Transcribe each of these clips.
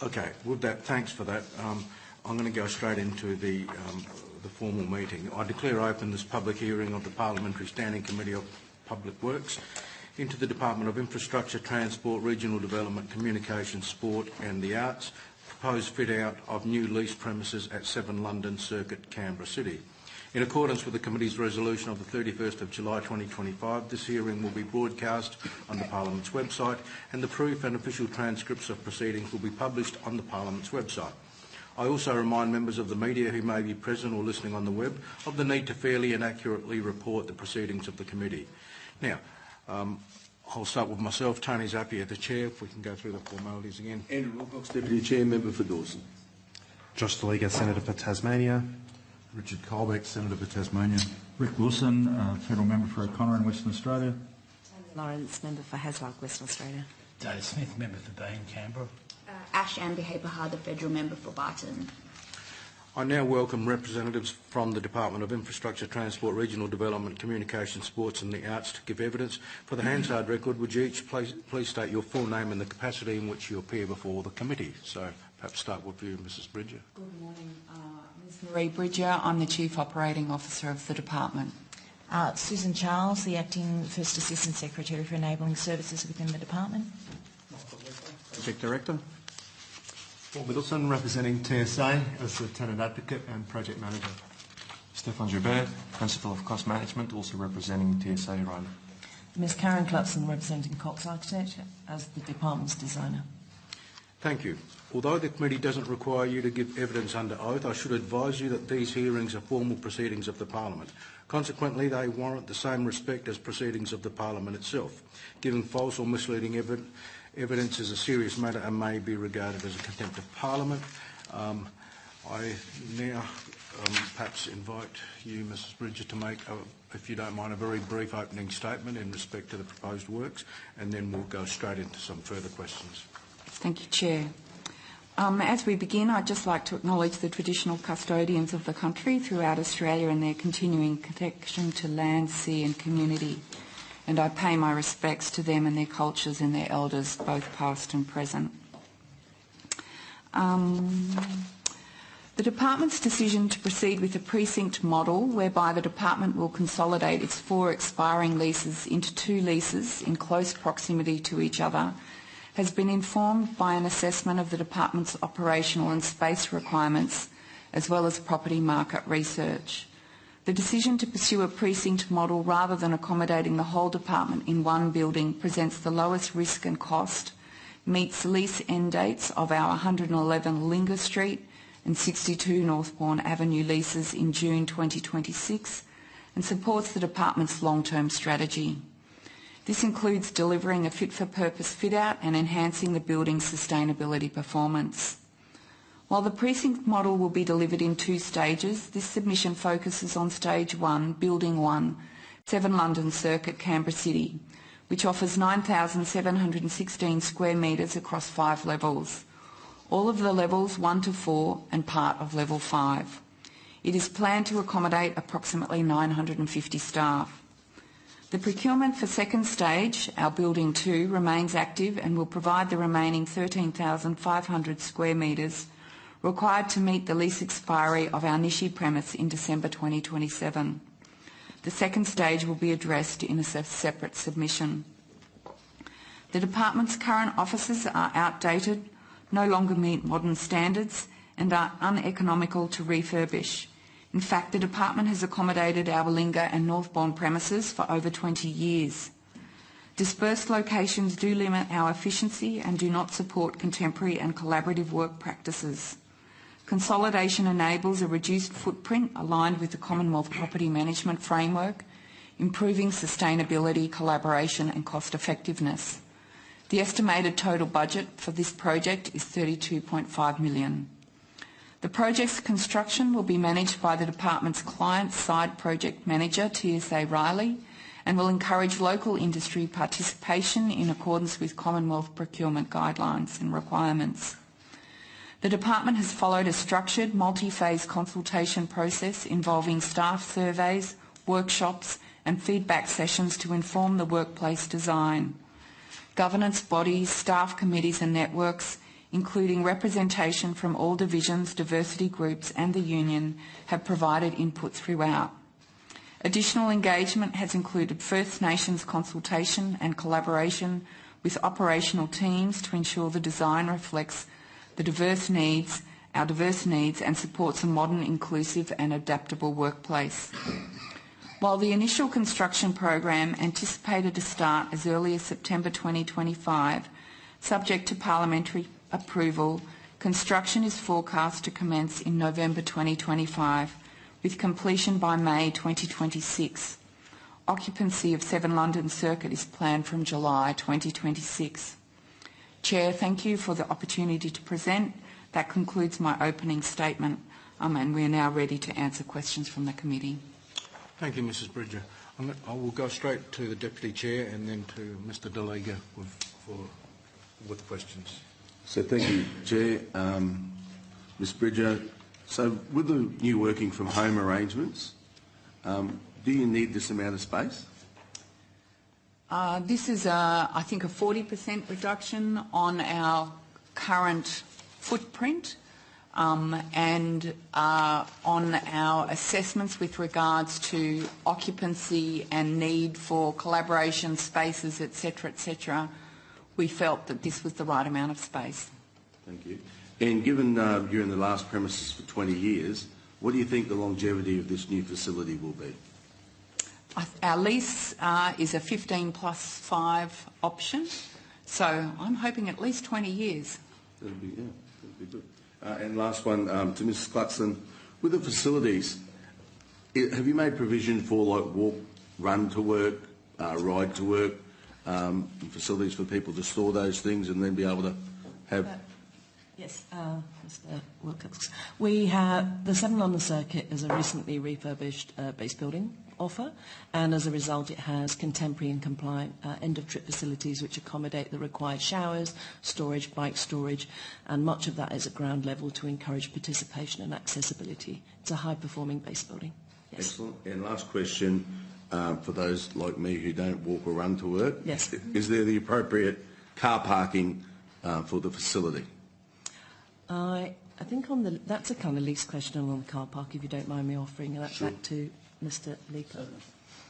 Okay, with that, thanks for that. I'm going to go straight into the formal meeting. I declare open this public hearing of the Parliamentary Standing Committee of Public Works into the Department of Infrastructure, Transport, Regional Development, Communications, Sport and the Arts, proposed fit-out of new leased premises at 7 London Circuit, Canberra City. In accordance with the Committee's resolution of the 31st of July 2025, this hearing will be broadcast on the Parliament's website and the proof and official transcripts of proceedings will be published on the Parliament's website. I also remind members of the media who may be present or listening on the web of the need to fairly and accurately report the proceedings of the Committee. Now, I'll start with myself, Tony Zappia, the Chair, if we can go through the formalities again. Andrew Wilcox, Deputy Chair, Member for Dawson. Josh Deliga, Senator for Tasmania. Richard Colbeck, Senator for Tasmania. Rick Wilson, Federal Member for O'Connor in Western Australia. Lawrence, Member for Hasluck, Western Australia. Dave Smith, Member for Dean, Canberra. Ash Ambihapaha, the Federal Member for Barton. I now welcome representatives from the Department of Infrastructure, Transport, Regional Development, Communication, Sports and the Arts to give evidence. For the Hansard record, would you each please state your full name and the capacity in which you appear before the committee? So perhaps start with you, Mrs Bridger. Good morning. Ms Marie Bridger. I'm the Chief Operating Officer of the Department. Susan Charles, the Acting First Assistant Secretary for Enabling Services within the Department. Project Director. Paul Middleton, representing TSA as the Tenant Advocate and Project Manager. Stefan Joubert, Principal of Cost Management, also representing TSA Rome. Ms Karen Clutson, representing Cox Architect as the Department's designer. Thank you. Although the committee doesn't require you to give evidence under oath, I should advise you that these hearings are formal proceedings of the Parliament. Consequently, they warrant the same respect as proceedings of the Parliament itself. Giving false or misleading evidence is a serious matter and may be regarded as a contempt of Parliament. I now perhaps invite you, Mrs Bridger, to make, if you don't mind, a very brief opening statement in respect to the proposed works, and then we'll go straight into some further questions. Thank you, Chair. As we begin, I'd just like to acknowledge the traditional custodians of the country throughout Australia and their continuing connection to land, sea and community. And I pay my respects to them and their cultures and their elders, both past and present. The Department's decision to proceed with a precinct model whereby the Department will consolidate its 4 expiring leases into 2 leases in close proximity to each other has been informed by an assessment of the Department's operational and space requirements as well as property market research. The decision to pursue a precinct model rather than accommodating the whole department in one building presents the lowest risk and cost, meets lease end dates of our 111 Linga Street and 62 Northbourne Avenue leases in June 2026 and supports the department's long-term strategy. This includes delivering a fit-for-purpose fit-out and enhancing the building's sustainability performance. While the precinct model will be delivered in 2 stages, this submission focuses on Stage 1, Building 1, 7 London Circuit, Canberra City, which offers 9,716 square metres across 5 levels, all of the levels 1 to 4 and part of level 5. It is planned to accommodate approximately 950 staff. The procurement for second stage, our Building 2, remains active and will provide the remaining 13,500 square metres required to meet the lease expiry of our Nishi premise in December 2027. The second stage will be addressed in a separate submission. The Department's current offices are outdated, no longer meet modern standards and are uneconomical to refurbish. In fact, the Department has accommodated our Linga and Northbourne premises for over 20 years. Dispersed locations do limit our efficiency and do not support contemporary and collaborative work practices. Consolidation enables a reduced footprint aligned with the Commonwealth Property Management Framework, improving sustainability, collaboration and cost effectiveness. The estimated total budget for this project is $32.5 million. The project's construction will be managed by the Department's client-side project manager, TSA Riley, and will encourage local industry participation in accordance with Commonwealth procurement guidelines and requirements. The Department has followed a structured multi-phase consultation process involving staff surveys, workshops and feedback sessions to inform the workplace design. Governance bodies, staff committees and networks, including representation from all divisions, diversity groups and the union, have provided input throughout. Additional engagement has included First Nations consultation and collaboration with operational teams to ensure the design reflects our diverse needs and supports a modern, inclusive and adaptable workplace. While the initial construction program anticipated to start as early as September 2025, subject to parliamentary approval, construction is forecast to commence in November 2025, with completion by May 2026. Occupancy of 7 London Circuit is planned from July 2026. Chair, thank you for the opportunity to present. That concludes my opening statement, and we are now ready to answer questions from the committee. Thank you, Mrs Bridger. I will go straight to the Deputy Chair and then to Mr Delega with questions. So thank you, Chair. Ms Bridger, so with the new working from home arrangements, do you need this amount of space? This is, I think, a 40% reduction on our current footprint and on our assessments with regards to occupancy and need for collaboration spaces, etc., we felt that this was the right amount of space. Thank you. And given you're in the last premises for 20 years, what do you think the longevity of this new facility will be? Our lease is a 15+5 option, so I'm hoping at least 20 years. That'll be good. And last one to Mrs Cluxton. With the facilities, have you made provision for like walk, run to work, ride to work, facilities for people to store those things and then be able to have... Yes, Mr Wilcox. We have the 7 London Circuit is a recently refurbished base building offer, and as a result it has contemporary and compliant end-of-trip facilities which accommodate the required showers, storage, bike storage, and much of that is at ground level to encourage participation and accessibility. It's a high-performing base building. Yes. Excellent. And last question, for those like me who don't walk or run to work, yes. Is there the appropriate car parking for the facility? I think that's a kind of lease question on the car park, if you don't mind me offering that back to Mr Leaper.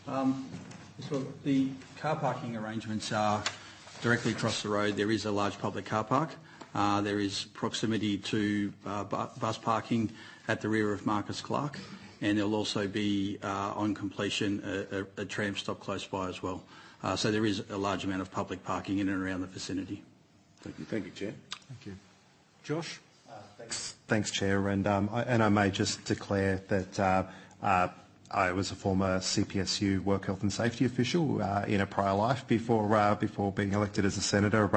So the car parking arrangements are directly across the road. There is a large public car park. There is proximity to bus parking at the rear of Marcus Clark, and there will also be, on completion, a tram stop close by as well. So there is a large amount of public parking in and around the vicinity. Thank you. Thank you, Chair. Thank you. Josh? Thanks, Chair. And I may just declare that I was a former CPSU work health and safety official in a prior life before being elected as a senator.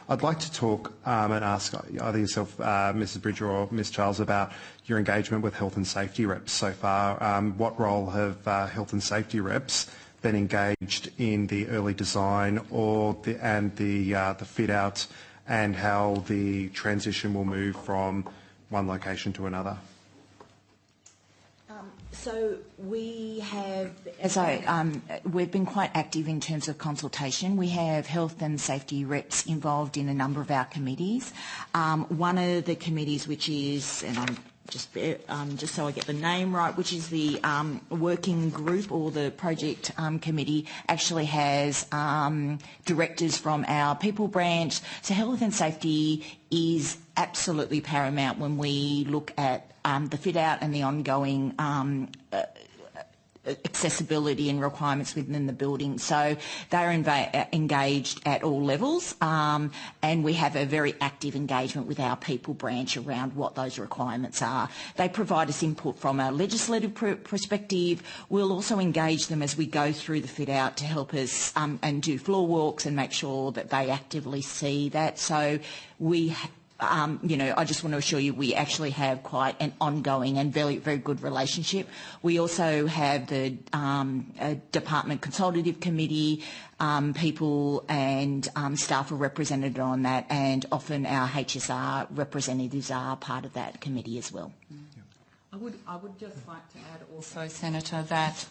I'd like to talk and ask either yourself, Mrs Bridger or Ms Charles, about your engagement with health and safety reps so far. What role have health and safety reps been engaged in the early design and the fit out, and how the transition will move from one location to another? So we have, we've been quite active in terms of consultation. We have health and safety reps involved in a number of our committees. One of the committees, which is, and I'm just so I get the name right, which is the working group or the project committee, actually has directors from our people branch. So health and safety is absolutely paramount when we look at the fit out and the ongoing accessibility and requirements within the building. So they're engaged at all levels, and we have a very active engagement with our people branch around what those requirements are. They provide us input from a legislative perspective. We'll also engage them as we go through the fit out to help us and do floor walks and make sure that they actively see that. So we I just want to assure you we actually have quite an ongoing and very, very good relationship. We also have the Department Consultative Committee, people and staff are represented on that, and often our HSR representatives are part of that committee as well. I would just like to add also, Senator, that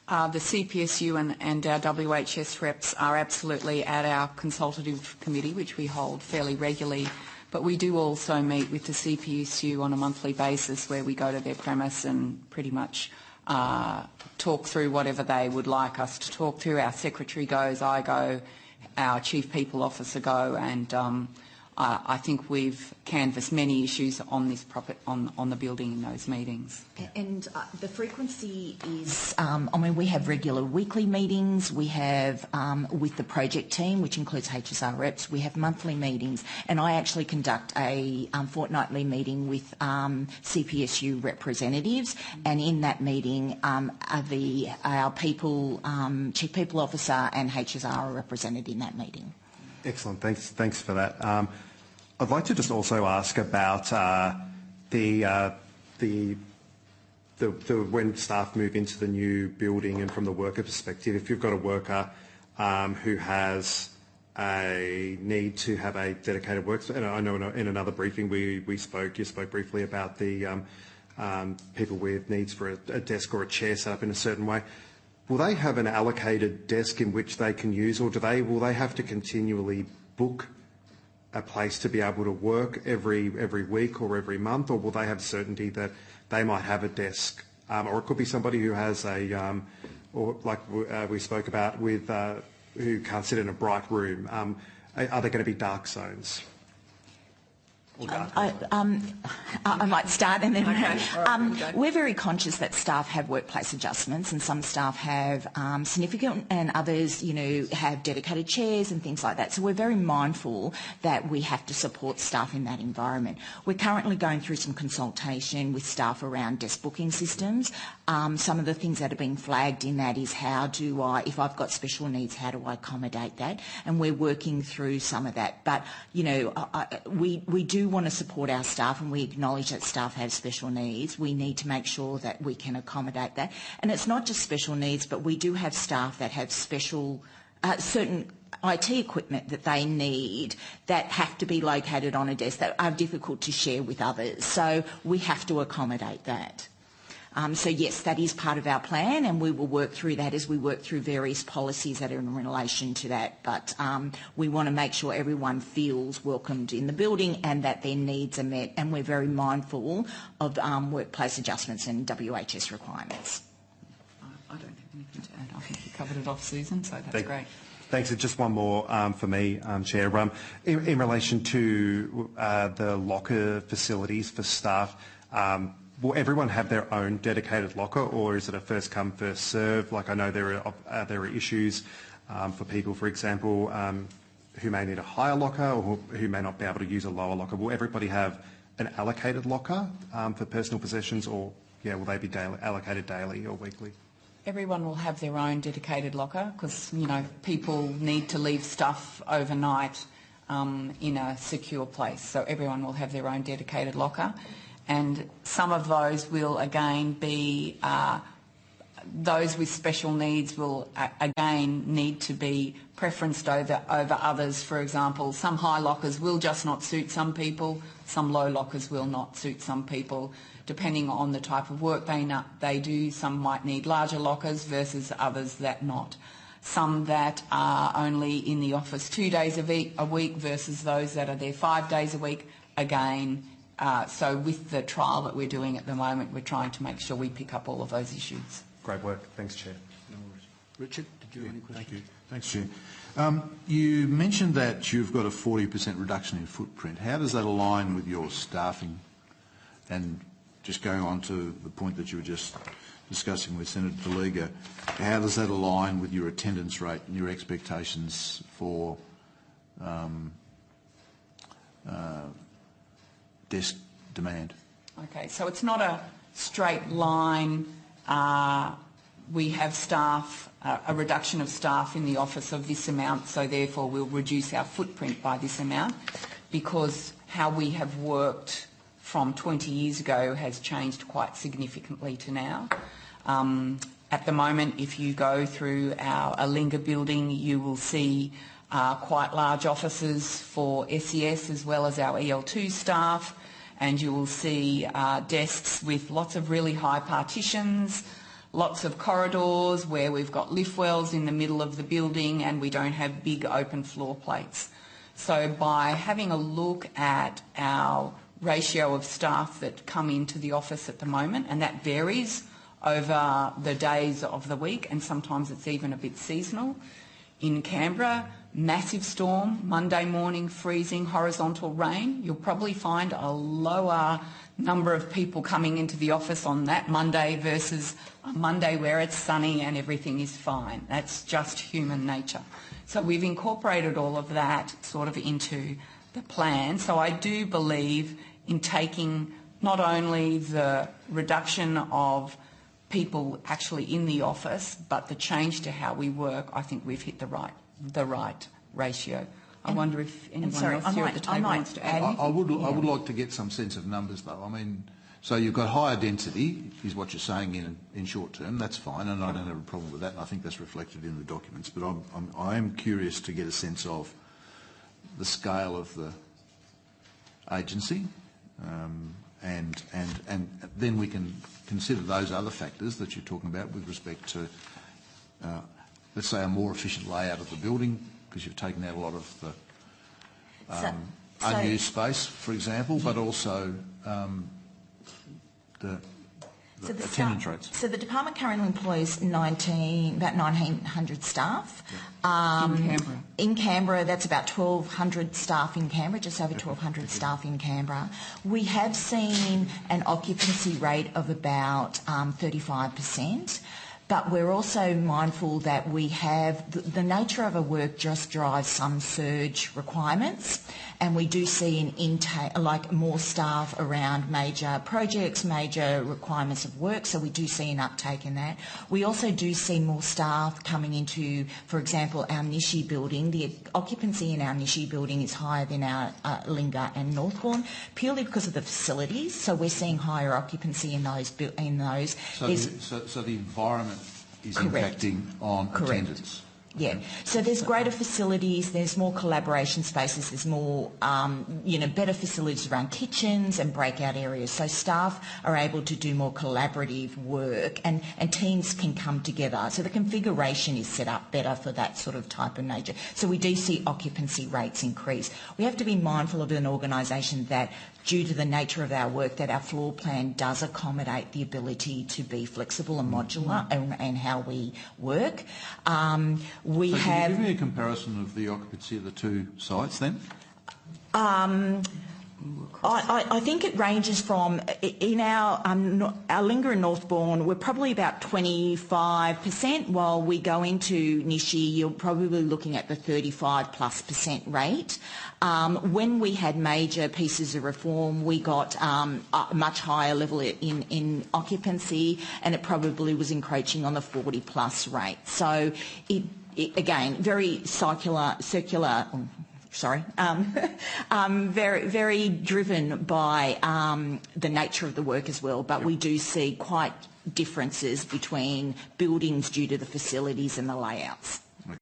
The CPSU and our WHS reps are absolutely at our consultative committee, which we hold fairly regularly, but we do also meet with the CPSU on a monthly basis where we go to their premise and pretty much talk through whatever they would like us to talk through. Our secretary goes, I go, our chief people officer go, and I think we've canvassed many issues on this on the building in those meetings. And the frequency is, we have regular weekly meetings. We have with the project team, which includes HSR reps. We have monthly meetings, and I actually conduct a fortnightly meeting with CPSU representatives. And in that meeting, our people, chief people officer, and HSR are represented in that meeting. Excellent. Thanks for that. I'd like to just also ask about the when staff move into the new building, and from the worker perspective, if you've got a worker who has a need to have a dedicated workspace, and I know in another briefing you spoke briefly about the people with needs for a desk or a chair set up in a certain way. Will they have an allocated desk in which they can use, or will they have to continually book a place to be able to work every week or every month, or will they have certainty that they might have a desk, or it could be somebody who has or like we spoke about with who can't sit in a bright room. Are there going to be dark zones? I might start and then we're very conscious that staff have workplace adjustments, and some staff have significant, and others, have dedicated chairs and things like that. So we're very mindful that we have to support staff in that environment. We're currently going through some consultation with staff around desk booking systems. Some of the things that are being flagged in that is if I've got special needs, how do I accommodate that? And we're working through some of that. But, we do want to support our staff, and we acknowledge that staff have special needs. We need to make sure that we can accommodate that. And it's not just special needs, but we do have staff that have special, certain IT equipment that they need that have to be located on a desk that are difficult to share with others. So we have to accommodate that. So yes, that is part of our plan, and we will work through that as we work through various policies that are in relation to that. But we want to make sure everyone feels welcomed in the building and that their needs are met, and we're very mindful of workplace adjustments and WHS requirements. I don't have anything to add. I think you covered it off, Susan, so that's great. Thanks. Just one more for me, Chair. In relation to the locker facilities for staff, will everyone have their own dedicated locker, or is it a first come, first serve? Like, I know there are issues for people, for example, who may need a higher locker or who may not be able to use a lower locker. Will everybody have an allocated locker for personal possessions, or will they be allocated daily or weekly? Everyone will have their own dedicated locker because, people need to leave stuff overnight in a secure place. So everyone will have their own dedicated locker. And some of those will again be, those with special needs will again need to be preferenced over others. For example, some high lockers will just not suit some people, some low lockers will not suit some people. Depending on the type of work they do, some might need larger lockers versus others that not. Some that are only in the office 2 days a week versus those that are there 5 days a week, again. So with the trial that we're doing at the moment, we're trying to make sure we pick up all of those issues. Great work. Thanks, Chair. No worries. Richard, did you have any questions? Thank you. Thanks, Chair. You mentioned that you've got a 40% reduction in footprint. How does that align with your staffing? And just going on to the point that you were just discussing with Senator DeLiga, how does that align with your attendance rate and your expectations for desk demand? Okay, so it's not a straight line. We have staff, a reduction of staff in the office of this amount, so therefore we'll reduce our footprint by this amount, because how we have worked from 20 years ago has changed quite significantly to now. At the moment, if you go through our Alinga building, you will see quite large offices for SES as well as our EL2 staff, and you will see desks with lots of really high partitions, lots of corridors where we've got lift wells in the middle of the building and we don't have big open floor plates. So by having a look at our ratio of staff that come into the office at the moment, and that varies over the days of the week, and sometimes it's even a bit seasonal. In Canberra, massive storm, Monday morning, freezing, horizontal rain. You'll probably find a lower number of people coming into the office on that Monday versus a Monday where it's sunny and everything is fine. That's just human nature. So we've incorporated all of that sort of into the plan. So I do believe in taking not only the reduction of people actually in the office, but the change to how we work. I think we've hit the right ratio. I wonder if anyone else here at the table wants to add anything. I would like to get some sense of numbers, though. I mean, so you've got higher density, is what you're saying in short term. That's fine, and I don't have a problem with that. And I think that's reflected in the documents. But I am curious to get a sense of the scale of the agency, and then we can consider those other factors that you're talking about with respect to, let's say, a more efficient layout of the building, because you've taken out a lot of the unused space, for example, but also the attendance rates. So the department currently employs about 1,900 staff. In Canberra? In Canberra, that's about 1,200 staff in Canberra, just over 1,200 staff in Canberra. We have seen an occupancy rate of about 35%. But we're also mindful that we have the nature of our work just drives some surge requirements, and we do see an intake, like more staff around major projects, major requirements of work, so we do see an uptake in that. We also do see more staff coming into, for example, our Nishi building. The occupancy in our Nishi building is higher than our Linga and Northbourne, purely because of the facilities, so we're seeing higher occupancy in those. So the environment is impacting on attendance. Yeah, so there's greater facilities, there's more collaboration spaces, there's more, better facilities around kitchens and breakout areas. So staff are able to do more collaborative work and teams can come together. So the configuration is set up better for that sort of type of nature. So we do see occupancy rates increase. We have to be mindful of an organisation that, due to the nature of our work, that our floor plan does accommodate the ability to be flexible and modular and how we work. Can you give me a comparison of the occupancy of the two sites then? I think it ranges from, in our Linga and Northbourne, we're probably about 25%, while we go into Nishi, you're probably looking at the 35+% rate. When we had major pieces of reform, we got a much higher level in occupancy, and it probably was encroaching on the 40+ rate. So again, very very driven by the nature of the work as well, but we do see quite differences between buildings due to the facilities and the layouts. Okay.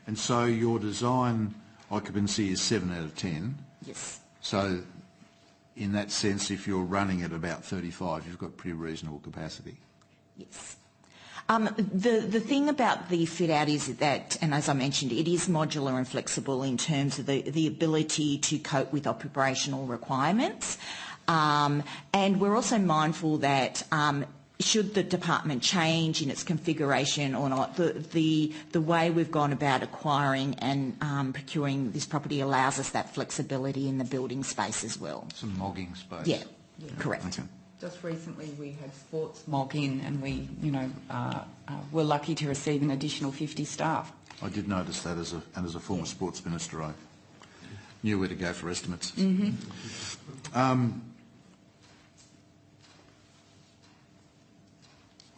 And so your design occupancy is 7 out of 10? Yes. So in that sense, if you're running at about 35, you've got pretty reasonable capacity? Yes. The thing about the fit out is that, and as I mentioned, it is modular and flexible in terms of the ability to cope with operational requirements. And we're also mindful that should the department change in its configuration or not, the way we've gone about acquiring and procuring this property allows us that flexibility in the building space as well. Some mogging space. Yeah. Correct. Okay. Just recently we had sports mog in, and we, were lucky to receive an additional 50 staff. I did notice that as a former sports minister, I knew where to go for estimates.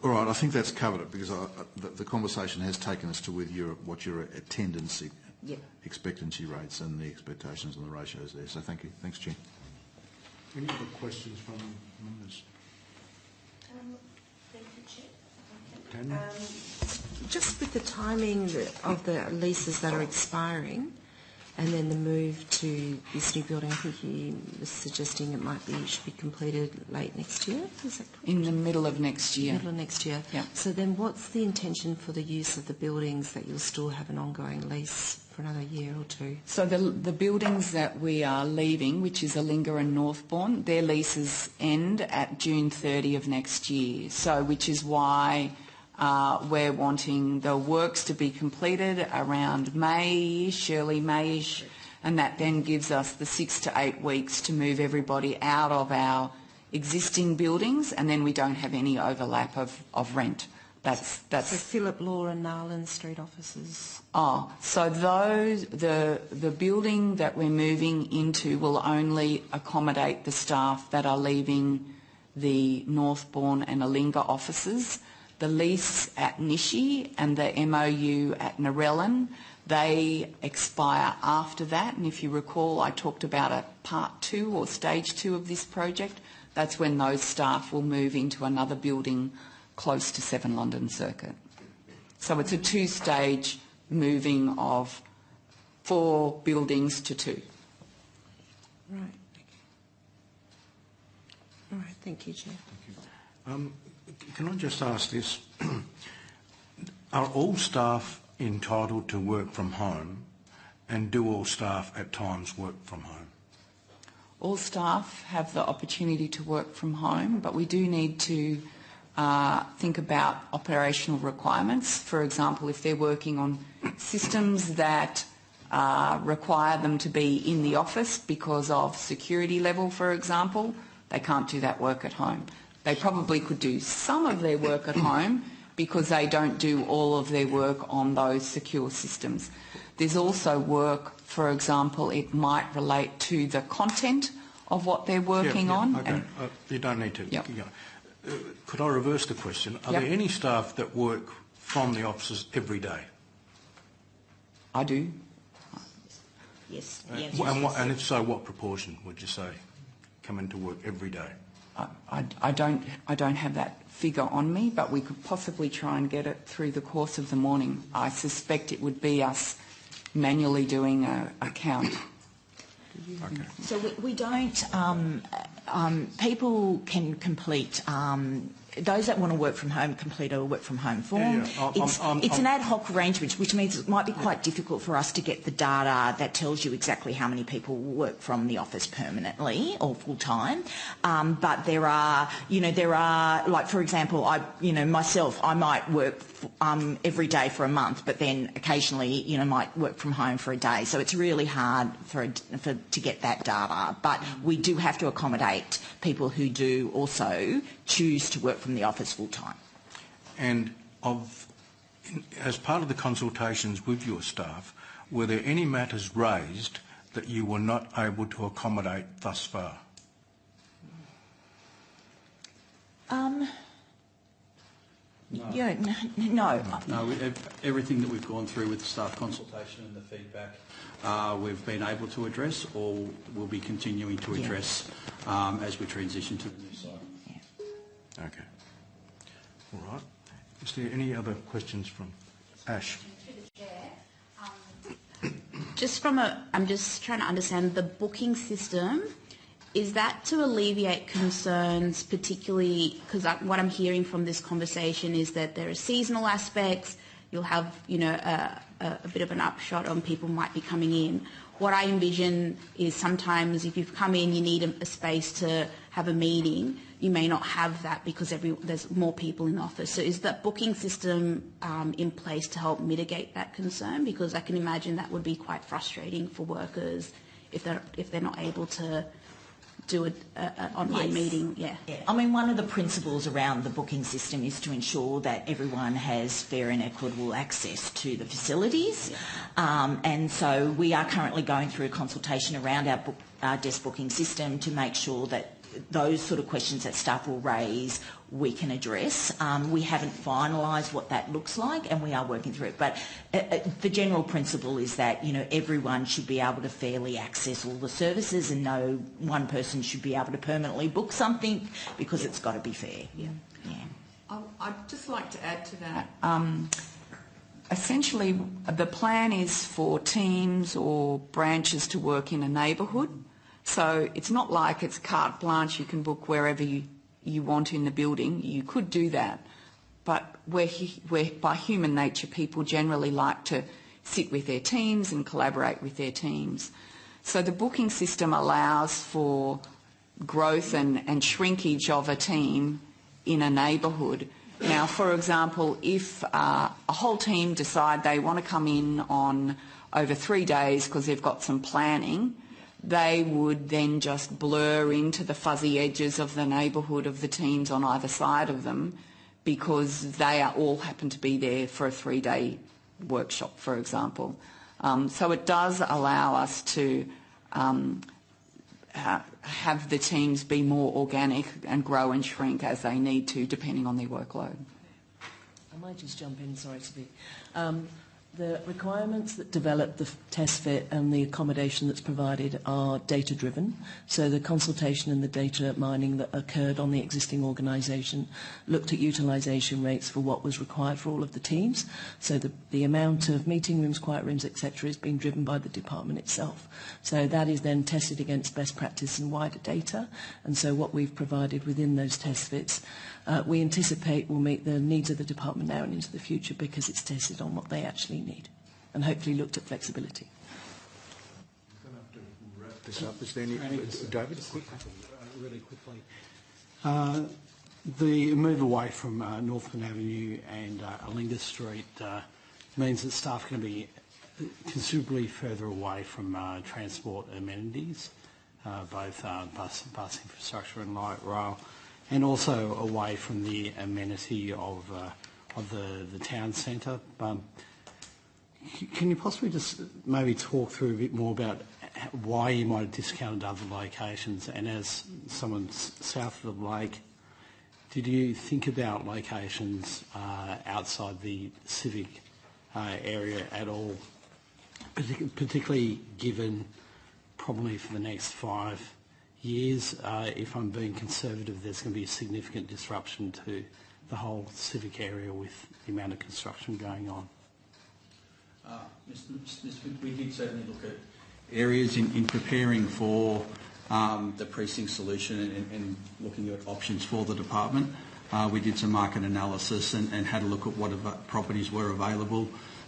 All right, I think that's covered it, because the conversation has taken us to what your attendance expectancy rates and the expectations and the ratios there. So thank you. Thanks, Chair. Any other questions from members? Thank you, Chair. Just with the timing of the leases that are expiring, and then the move to this new building, I think he was suggesting should be completed late next year. Is that correct? In the middle of next year. Middle of next year. Yeah. So then what's the intention for the use of the buildings that you'll still have an ongoing lease for another year or two? So the buildings that we are leaving, which is Alinga and Northbourne, their leases end at June 30 of next year. So which is why we're wanting the works to be completed around May-ish, early May-ish, and that then gives us the 6 to 8 weeks to move everybody out of our existing buildings, and then we don't have any overlap of rent. That's so Philip Law and Narland Street offices. Oh, so the building that we're moving into will only accommodate the staff that are leaving the Northbourne and Alinga offices. The lease at Nishi and the MOU at Narellan, they expire after that. And if you recall, I talked about a part 2 or stage 2 of this project. That's when those staff will move into another building close to 7 London Circuit. So it's a 2-stage moving of 4 buildings to 2. Right. All right. Thank you, Chair. Thank you. Can I just ask this? Are all staff entitled to work from home, and do all staff at times work from home? All staff have the opportunity to work from home, but we do need to think about operational requirements. For example, if they're working on systems that require them to be in the office because of security level, for example, they can't do that work at home. They probably could do some of their work at home because they don't do all of their work on those secure systems. There's also work, for example, it might relate to the content of what they're working on. Okay. You don't need to. Yep. Could I reverse the question? Are there any staff that work from the offices every day? I do. Yes. And if so, what proportion would you say come into work every day? I don't have that figure on me, but we could possibly try and get it through the course of the morning. I suspect it would be us manually doing a count. Okay. So we don't. People can complete. Those that want to work from home complete a work from home form. It's an ad hoc arrangement, which means it might be quite difficult for us to get the data that tells you exactly how many people work from the office permanently or full time. But there are, like for example, myself, I might work every day for a month, but then occasionally, might work from home for a day. So it's really hard to get that data. But we do have to accommodate people who do also choose to work from the office full time. And as part of the consultations with your staff, were there any matters raised that you were not able to accommodate thus far? Yeah, no. No, everything that we've gone through with the staff consultation and the feedback we've been able to address, or will be continuing to address as we transition to the new site. Yeah. Okay. All right. Is there any other questions from Ash? I'm just trying to understand the booking system. Is that to alleviate concerns, particularly because what I'm hearing from this conversation is that there are seasonal aspects. You'll have, a bit of an upshot on people might be coming in. What I envision is sometimes if you've come in, you need a space to have a meeting. You may not have that because there's more people in the office. So is that booking system in place to help mitigate that concern? Because I can imagine that would be quite frustrating for workers if they're not able to do an online meeting. Yeah. I mean, one of the principles around the booking system is to ensure that everyone has fair and equitable access to the facilities. And so we are currently going through a consultation around our desk booking system to make sure that those sort of questions that staff will raise we can address. We haven't finalised what that looks like, and we are working through it. But the general principle is that everyone should be able to fairly access all the services, and no one person should be able to permanently book something because it's got to be fair. Yeah. Yeah. I'd just like to add to that. essentially the plan is for teams or branches to work in a neighbourhood. So it's not like it's carte blanche, you can book wherever you want in the building. You could do that. But where by human nature people generally like to sit with their teams and collaborate with their teams. So the booking system allows for growth and shrinkage of a team in a neighbourhood. Now, for example, if a whole team decide they want to come in on over 3 days because they've got some planning, they would then just blur into the fuzzy edges of the neighbourhood of the teams on either side of them because they all happen to be there for a 3-day workshop, for example. So it does allow us to have the teams be more organic and grow and shrink as they need to, depending on their workload. I might just jump in, sorry to be. The requirements that develop the test fit and the accommodation that's provided are data-driven. So the consultation and the data mining that occurred on the existing organisation looked at utilisation rates for what was required for all of the teams. So the amount of meeting rooms, quiet rooms, etc. is being driven by the department itself. So that is then tested against best practice and wider data. And so what we've provided within those test fits we anticipate will meet the needs of the department now and into the future because it's tested on what they actually need and hopefully looked at flexibility. I'm going to have to wrap this up. Is there any... David, really quickly. The move away from Northland Avenue and Alinga Street means that staff can be considerably further away from transport amenities, both bus infrastructure and light rail, and also away from the amenity of the town centre. Can you possibly just maybe talk through a bit more about why you might have discounted other locations? And as someone south of the lake, did you think about locations outside the civic area at all, particularly given probably for the next 5 years, if I'm being conservative, there's going to be a significant disruption to the whole civic area with the amount of construction going on? Mr. Smith, we did certainly look at areas in preparing for the precinct solution and looking at options for the department. We did some market analysis and had a look at what properties were available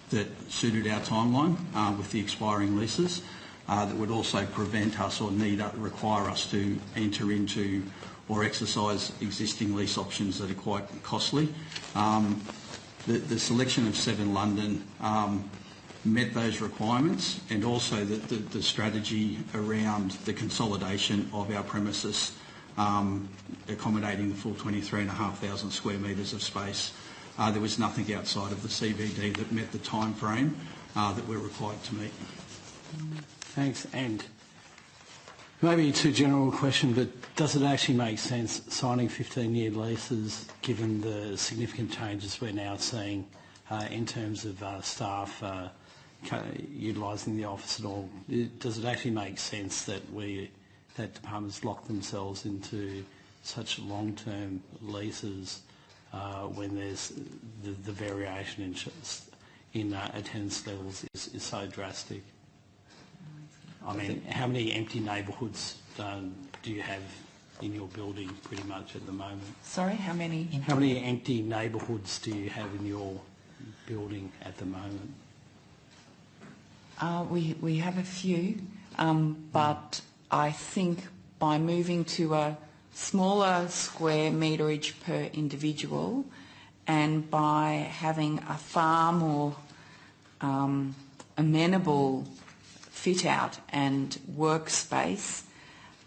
that suited our timeline with the expiring leases. That would also prevent us or require us to enter into or exercise existing lease options that are quite costly. The selection of 7 London met those requirements, and also the strategy around the consolidation of our premises, accommodating the full 23,500 square metres of space. There was nothing outside of the CBD that met the time frame that we're required to meet. Thanks. And maybe a too general question, but does it actually make sense signing 15-year leases given the significant changes we're now seeing in terms of staff utilising the office at all? Does it actually make sense that that departments lock themselves into such long-term leases when there's the variation in attendance levels is so drastic? I mean, how many empty neighbourhoods do you have in your building pretty much at the moment? Sorry, how many? How many empty neighbourhoods do you have in your building at the moment? We have a few, but I think by moving to a smaller square meterage per individual and by having a far more amenable fit out and workspace,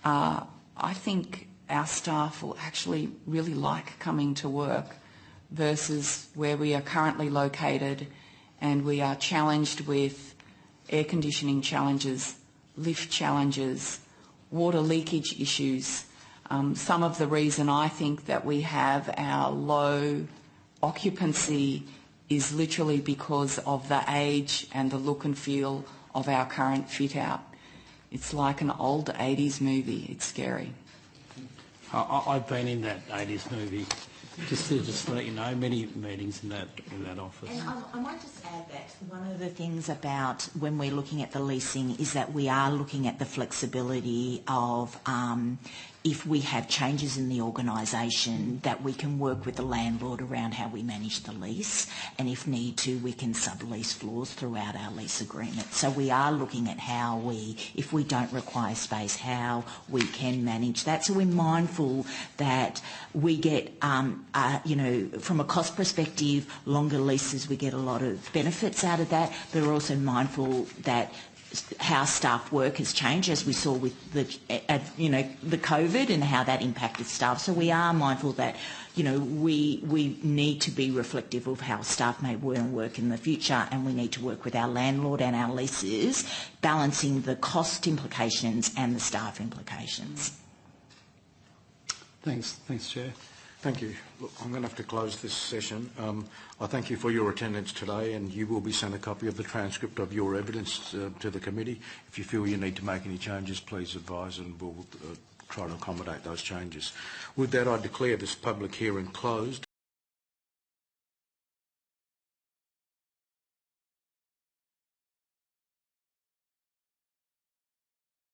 I think our staff will actually really like coming to work versus where we are currently located, and we are challenged with air conditioning challenges, lift challenges, water leakage issues. Some of the reason I think that we have our low occupancy is literally because of the age and the look and feel of our current fit out. It's like an old 80s movie. It's scary. I've been in that 80s movie Just to let you know, many meetings in that office. And I might just add that one of the things about when we're looking at the leasing is that we are looking at the flexibility of if we have changes in the organisation, that we can work with the landlord around how we manage the lease, and if need to, we can sublease floors throughout our lease agreement. So we are looking at how we, if we don't require space, how we can manage that. So we're mindful that we get, you know, from a cost perspective, longer leases, we get a lot of benefits out of that, but we're also mindful that how staff work has changed, as we saw with the, you know, the COVID and how that impacted staff. So we are mindful that, you know, we need to be reflective of how staff may work in the future, and we need to work with our landlord and our leases, balancing the cost implications and the staff implications. Thanks, Chair. Thank you. Look, I'm going to have to close this session. I thank you for your attendance today, and you will be sent a copy of the transcript of your evidence to the committee. If you feel you need to make any changes, please advise, and we'll try to accommodate those changes. With that, I declare this public hearing closed.